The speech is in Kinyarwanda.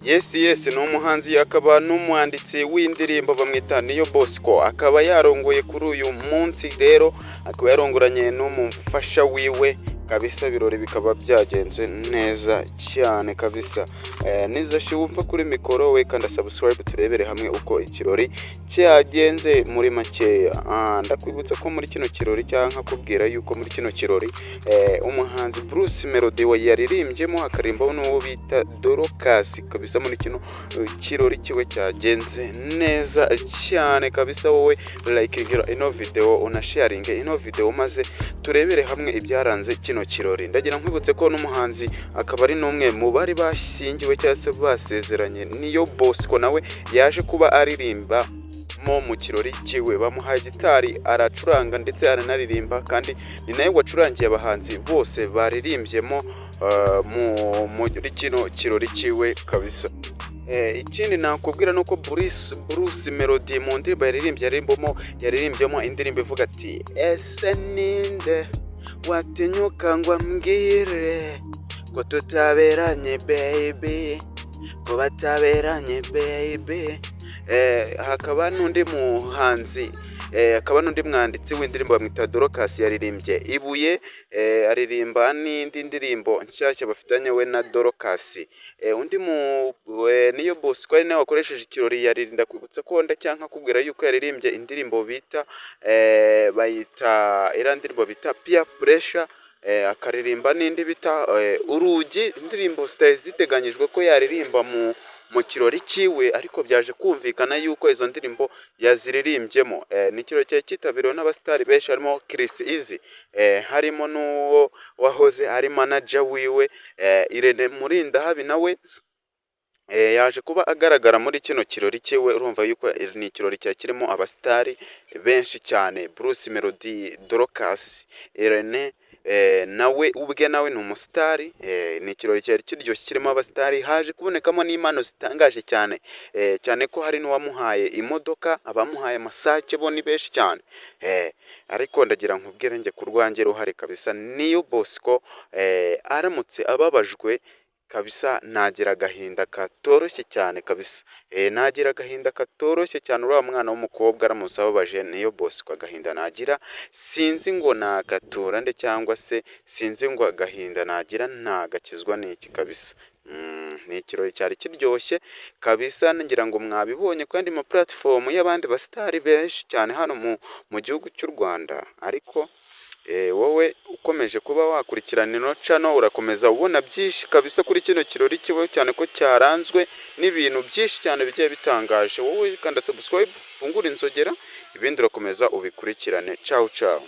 Yes ni umuhanzi akaba n'umwanditsi w'indirimbo bamwita Niyo Bosco, akaba yarongoye kuri uyu munsi rero, akaba yarongoranye n'umufasha wiwe kabisa, ibirori bikaba byagenze neza cyane kabisa. Niza shiwumva kuri mikoro we kandi subscribe turebere hamwe uko ikirori cyagenze muri makeya. Ndakwibutsa ko muri kino kirori cyangwa kubwira yuko muri kino kirori umuhanzi Bruce Melody we yaririmbyemo hakarimbaho n'uwo bita Dorcas kabisa. Muri kino kirori kiwe cyagenze neza cyane kabisa. Wowe likingira ino video unasharinge ino video maze turebere hamwe ibyaranze kino kirori. Ndagira nkwibutse ko n'umuhanzi akaba ari n'umwe mu bari bashyingiwe cyangwa se basezeranye Niyo Bosco, nawe yaje kuba aririmba mu kirori kiwe. Bamuhaye gitari aracuranga ndetse aranaririmba, kandi ni nawe wacurangiye abahanzi bose baririmbyemo muri kino kirori kiwe kabisa. Ikindi nakubwira nuko Bruce Melody mu ndirimbo yaririmbyemo indirimbo ivuga ati ese ninde watinyuka ngo ambwire ko tutaberanye baby, ko bataberanye baby. Hakaba n'undi muhanzi akaba n'undi mwanditsi w'indirimbo bamwita Dorcas yaririmbye Ibuye, aririmba n'indi ndirimbo nshyashya bafitanye we na Dorcas. Undi Niyo Bosco ari nawe wakoresheje ikirori yaririnda kwibutsa ko ndacyanga kubwira yuko yaririmbye indirimbo bita bayita ndirimbo bita Peer Pressure, akaririmba n'indi bita Urugi. Indirimbo ziteganyijwe ko yaririmba mu kirori kiwe, ariko byaje kumvikana yuko izo ndirimbo yaziririmbyemo. Ni ikirori cyari cyitabiriwe n'abasitari benshi, harimo Chris Easy, harimo n'uwo wahoze ari manager wiwe Irene Murindahabi, nawe yaje kuba agaragara muri kino kirori kiwe. Urumva yuko ni ikirori cyari kirimo abasitari benshi cyane: Bruce Melody, Dorcas, Irene nawe ubwe nawe ni umusitari. Ni ikirori cyari kiryoshye kirimo abasitari, haje kubonekamo n'impano zitangaje cyane, cyane ko hari n'uwamuhaye imodoka, abamuhaye amasake bo ni benshi cyane. Ariko ndagira nkubwire njye ku rwanjye ruhari kabisa, Niyo Bosco aramutse ababajwe kabisa, nagira agahinda katoroshye cyane kabisa. Nagira agahinda katoroshye cyane. Uriya mwana w'umukobwa aramutse ababaje Niyo Bosco, agahinda nagira sinzi ngo nagatura nde, cyangwa se sinzi ngo agahinda nagira ntagakizwa n'iki kabisa. Ni ikirori cyari kiryoshye kabisa, ngira ngo mwabibonye kandi ma platform y'abandi basitari benshi cyane hano mu gihugu cy'u Rwanda. Ariko wowe ukomeje kuba wakurikirana ino channel urakomeza ubona byinshi kabisa kuri kino kirori kiwe, cyane ko cyaranzwe n'ibintu byinshi cyane bigiye bitangaje. Wowe kandi subscribe, fungura inzogera, ibindi urakomeza ubikurikirane. Ciao ciao.